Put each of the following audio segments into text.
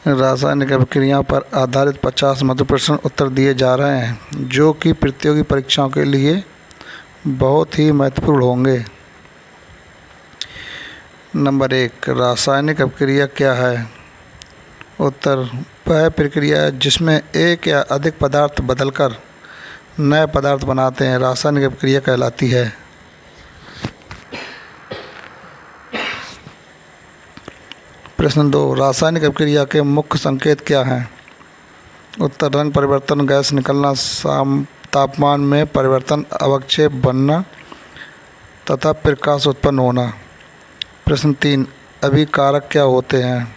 रासायनिक अभिक्रियाओं पर आधारित 50 महत्वपूर्ण प्रश्न उत्तर दिए जा रहे हैं जो कि प्रतियोगी परीक्षाओं के लिए बहुत ही महत्वपूर्ण होंगे। नंबर 1, रासायनिक अभिक्रिया क्या है? उत्तर, वह प्रक्रिया है जिसमें एक या अधिक पदार्थ बदलकर नए पदार्थ बनाते हैं, रासायनिक अभिक्रिया कहलाती है। प्रश्न 2, रासायनिक अभिक्रिया के मुख्य संकेत क्या हैं? उत्तर, रंग परिवर्तन, गैस निकलना, तापमान में परिवर्तन, अवक्षेप बनना तथा प्रकाश उत्पन्न होना। प्रश्न 3, अभिकारक क्या होते हैं?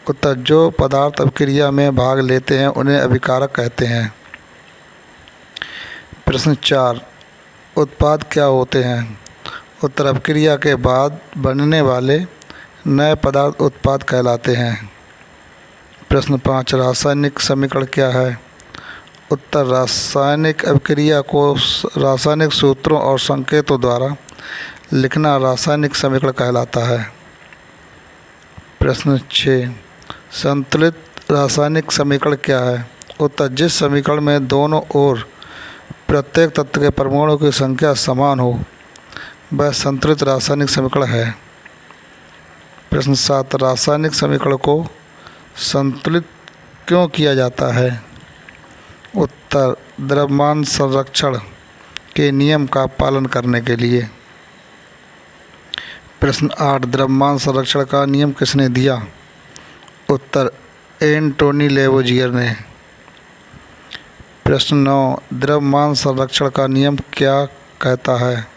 उत्तर, जो पदार्थ अभिक्रिया में भाग लेते हैं उन्हें अभिकारक कहते हैं। प्रश्न 4, उत्पाद क्या होते हैं? उत्तर, अभिक्रिया के बाद बनने वाले नए पदार्थ उत्पाद कहलाते हैं। प्रश्न 5, रासायनिक समीकरण क्या है? उत्तर, रासायनिक अभिक्रिया को रासायनिक सूत्रों और संकेतों द्वारा लिखना रासायनिक समीकरण कहलाता है। प्रश्न 6, संतुलित रासायनिक समीकरण क्या है? उत्तर, जिस समीकरण में दोनों ओर प्रत्येक तत्व के परमाणुओं की संख्या समान हो वह संतुलित रासायनिक समीकरण है। प्रश्न 7, रासायनिक समीकरण को संतुलित क्यों किया जाता है? उत्तर, द्रव्यमान संरक्षण के नियम का पालन करने के लिए। प्रश्न 8, द्रव्यमान संरक्षण का नियम किसने दिया? उत्तर, एंटोनी लेवोजियर ने। प्रश्न 9, द्रव्यमान संरक्षण का नियम क्या कहता है?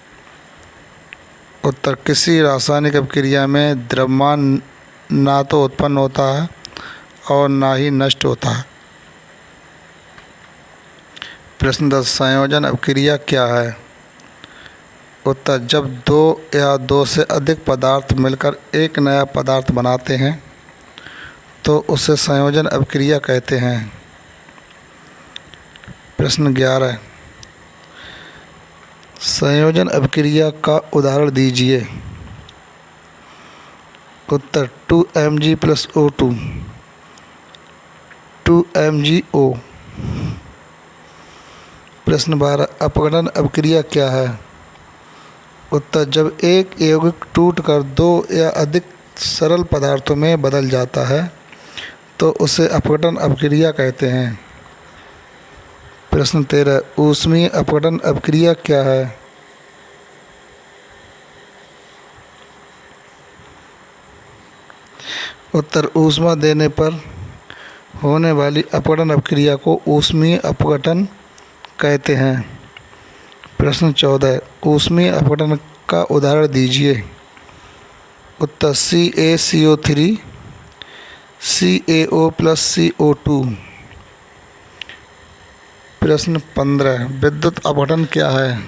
उत्तर, किसी रासायनिक अभिक्रिया में द्रव्यमान ना तो उत्पन्न होता है और ना ही नष्ट होता है। प्रश्न 10, संयोजन अभिक्रिया क्या है? उत्तर, जब दो या दो से अधिक पदार्थ मिलकर एक नया पदार्थ बनाते हैं तो उसे संयोजन अभिक्रिया कहते हैं। प्रश्न 11, संयोजन अभिक्रिया का उदाहरण दीजिए। उत्तर, 2Mg + O2 2MgO। प्रश्न 12, अपघटन अभिक्रिया क्या है? उत्तर, जब एक यौगिक टूटकर दो या अधिक सरल पदार्थों में बदल जाता है तो उसे अपघटन अभिक्रिया कहते हैं। प्रश्न 13, ऊष्मीय अपघटन अभिक्रिया क्या है? उत्तर, ऊष्मा देने पर होने वाली अपघटन अभिक्रिया को ऊष्मीय अपघटन कहते हैं। प्रश्न 14, ऊष्मीय अपघटन का उदाहरण दीजिए। उत्तर, CaCO3 CaO + CO2। प्रश्न 15, विद्युत अपघटन क्या है?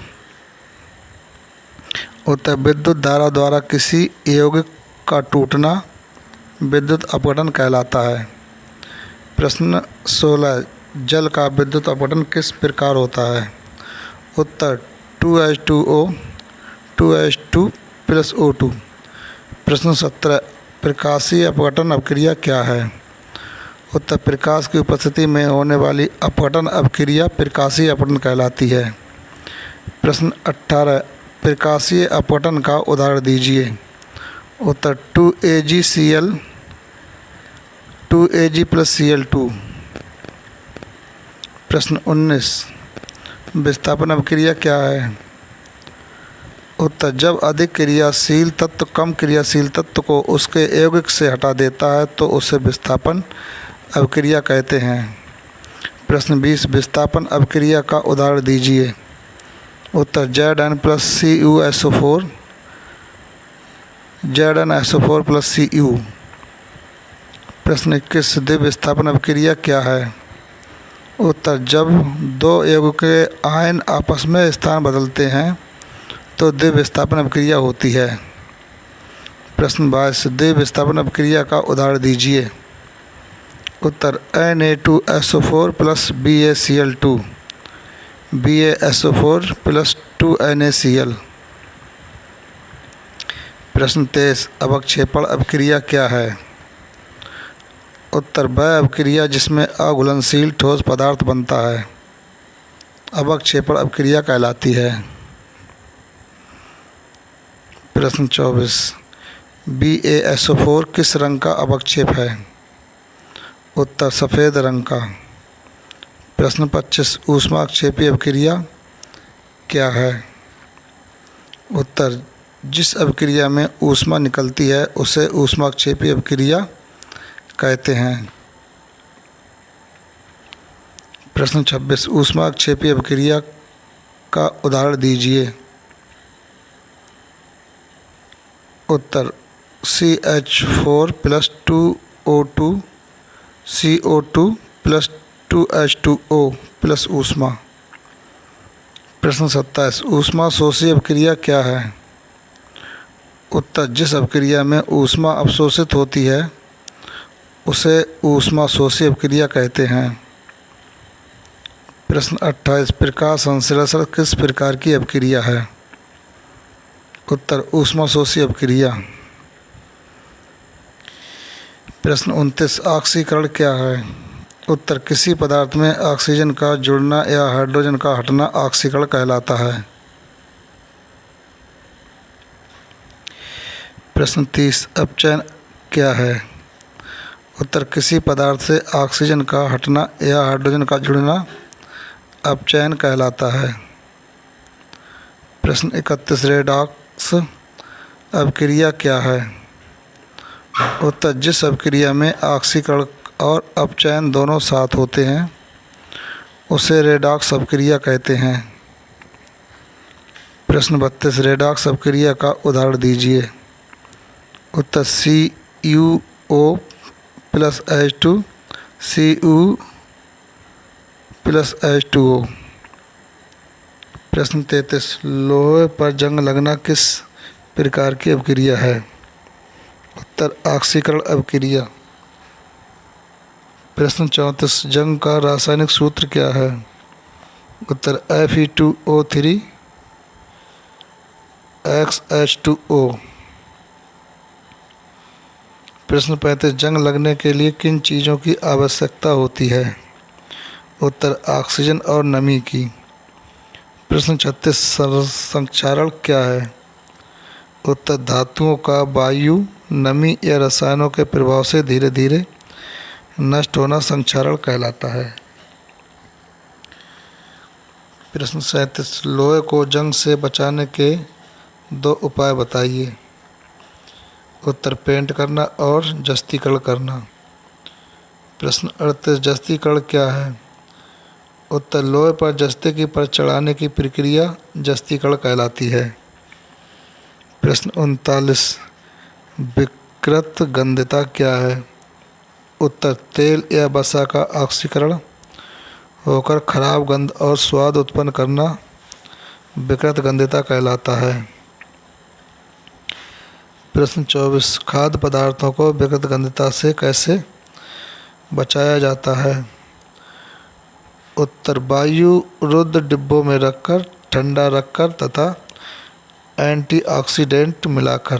उत्तर, विद्युत धारा द्वारा किसी यौगिक का टूटना विद्युत अपघटन कहलाता है। प्रश्न 16, जल का विद्युत अपघटन किस प्रकार होता है? उत्तर, 2H2O 2H2 + O2। प्रश्न 17, प्रकाशीय अपघटन अभिक्रिया क्या है? उत्तर, प्रकाश की उपस्थिति में होने वाली अपघटन अभिक्रिया प्रकाशीय अपघटन कहलाती है। प्रश्न 18, प्रकाशीय अपघटन का उदाहरण दीजिए। उत्तर, 2AgCl 2Ag + Cl2। प्रश्न 19, विस्थापन अभिक्रिया क्या है? उत्तर, जब अधिक क्रियाशील तत्व कम क्रियाशील तत्व को उसके यौगिक से हटा देता है तो उसे विस्थापन अभिक्रिया कहते हैं। प्रश्न 20, विस्थापन अभिक्रिया का उदाहरण दीजिए। उत्तर, Zn + CuSO4 ZnSO4 + Cu। प्रश्न 21, द्वितीय विस्थापन अभिक्रिया क्या है? उत्तर, जब दो यौगिक के आयन आपस में स्थान बदलते हैं तो द्वितीय विस्थापन अभिक्रिया होती है। प्रश्न 22, द्वितीय विस्थापन अभिक्रिया का उदाहरण दीजिए। उत्तर, Na2SO4 + BaCl2 BaSO4 + 2NaCl। प्रश्न 23, अवक्षेपण अभिक्रिया क्या है? उत्तर वह अपक्रिया जिसमें अघुलनशील ठोस पदार्थ बनता है अवक्षेपण अपक्रिया कहलाती है। प्रश्न 24 BaSO4 किस रंग का अवक्षेप है? उत्तर सफ़ेद रंग का। प्रश्न 25 ऊष्माक्षेपी अपक्रिया क्या है? उत्तर जिस अपक्रिया में ऊष्मा निकलती है उसे ऊष्माक्षेपी अपक्रिया कहते हैं। प्रश्न 26 ऊष्माक्षेपी अपक्रिया का उदाहरण दीजिए। उत्तर CH4 + 2O2 CO2 + 2H2O + ऊष्मा। प्रश्न 27 ऊष्मा शोषी अपक्रिया क्या है? उत्तर जिस अपक्रिया में ऊष्मा अवशोषित होती है उसे ऊष्मा शोषी अपक्रिया कहते हैं। प्रश्न 28 प्रकाश संश्लेषण किस प्रकार की अपक्रिया है? उत्तर ऊष्मा शोषी अपक्रिया। प्रश्न 29 ऑक्सीकरण क्या है? उत्तर किसी पदार्थ में ऑक्सीजन का जुड़ना या हाइड्रोजन का हटना ऑक्सीकरण कहलाता है। प्रश्न 30 अपचयन क्या है? उत्तर किसी पदार्थ से ऑक्सीजन का हटना या हाइड्रोजन का जुड़ना अपचयन कहलाता है। प्रश्न 31 रेडॉक्स अपक्रिया क्या है? उत्तर जिस अपक्रिया में ऑक्सीकरण और अपचयन दोनों साथ होते हैं उसे रेडॉक्स अपक्रिया कहते हैं। प्रश्न 32 रेडॉक्स अपक्रिया का उदाहरण दीजिए। उत्तर CuO + H2 Cu + H2O। प्रश्न 33 लोहे पर जंग लगना किस प्रकार की अपक्रिया है? उत्तर ऑक्सीकरण अपक्रिया। प्रश्न 34 जंग का रासायनिक सूत्र क्या है? उत्तर Fe2O3 XH2O। प्रश्न 35 जंग लगने के लिए किन चीज़ों की आवश्यकता होती है? उत्तर ऑक्सीजन और नमी की। प्रश्न 36 संक्षारण क्या है? उत्तर धातुओं का वायु नमी या रसायनों के प्रभाव से धीरे धीरे नष्ट होना संक्षारण कहलाता है। प्रश्न 37 लोहे को जंग से बचाने के 2 उपाय बताइए। उत्तर पेंट करना और जस्तीकरण करना। प्रश्न 38 जस्तीकरण क्या है? उत्तर लोहे पर जस्ते की परत चढ़ाने की प्रक्रिया जस्तीकरण कहलाती है। प्रश्न 39 विकृत गंधता क्या है? उत्तर तेल या वसा का ऑक्सीकरण होकर खराब गंध और स्वाद उत्पन्न करना विकृत गंधता कहलाता है। प्रश्न 24 खाद्य पदार्थों को विकृत गंधता से कैसे बचाया जाता है? उत्तर वायु रुद्ध डिब्बों में रखकर ठंडा रखकर तथा एंटीऑक्सीडेंट मिलाकर।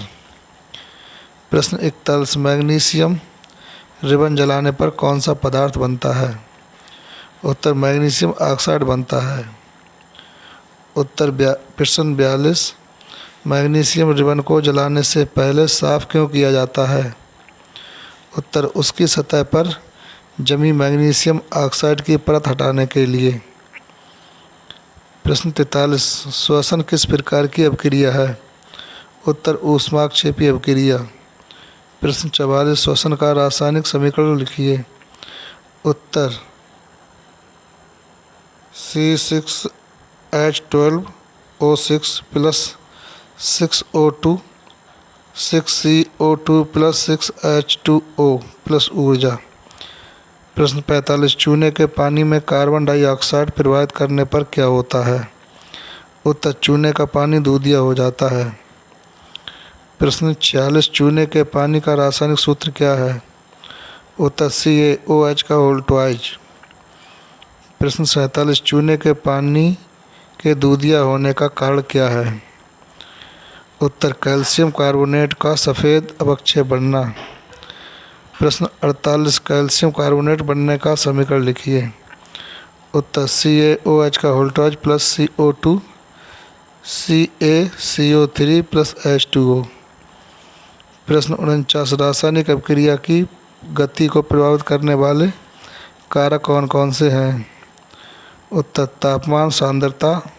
प्रश्न 41 मैग्नीशियम रिबन जलाने पर कौन सा पदार्थ बनता है? उत्तर मैग्नीशियम ऑक्साइड बनता है। प्रश्न 42 मैग्नीशियम रिबन को जलाने से पहले साफ क्यों किया जाता है? उत्तर उसकी सतह पर जमी मैग्नीशियम ऑक्साइड की परत हटाने के लिए। प्रश्न 43 श्वसन किस प्रकार की अपक्रिया है? उत्तर ऊष्माक्षेपी अपक्रिया। प्रश्न 44 श्वसन का रासायनिक समीकरण लिखिए। उत्तर C6H12O6 + 6O2 6CO2 + 6H2O + ऊर्जा। प्रश्न 45 चूने के पानी में कार्बन डाइऑक्साइड प्रवाहित करने पर क्या होता है? उत्तर चूने का पानी दूधिया हो जाता है। प्रश्न 46 चूने के पानी का रासायनिक सूत्र क्या है? उत्तर CaOH2। प्रश्न 47 चूने के पानी के दूधिया होने का कारण क्या है? उत्तर कैल्शियम कार्बोनेट का सफ़ेद अवक्षय बनना। प्रश्न 48 कैल्शियम कार्बोनेट बनने का समीकरण लिखिए। उत्तर CaOH का Voltas plus CO2 CaCO3 plus H2O। प्रश्न 49 रासायनिक अभिक्रिया की गति को प्रभावित करने वाले कारक कौन कौन से हैं? उत्तर तापमान, सांद्रता,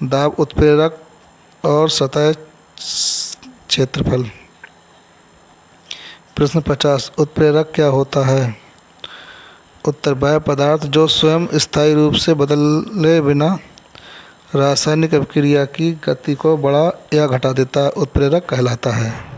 दाब उत्प्रेरक और सतह क्षेत्रफल। प्रश्न 50 उत्प्रेरक क्या होता है? उत्तर वह पदार्थ जो स्वयं स्थायी रूप से बदले बिना रासायनिक अभिक्रिया की गति को बढ़ा या घटा देता है उत्प्रेरक कहलाता है।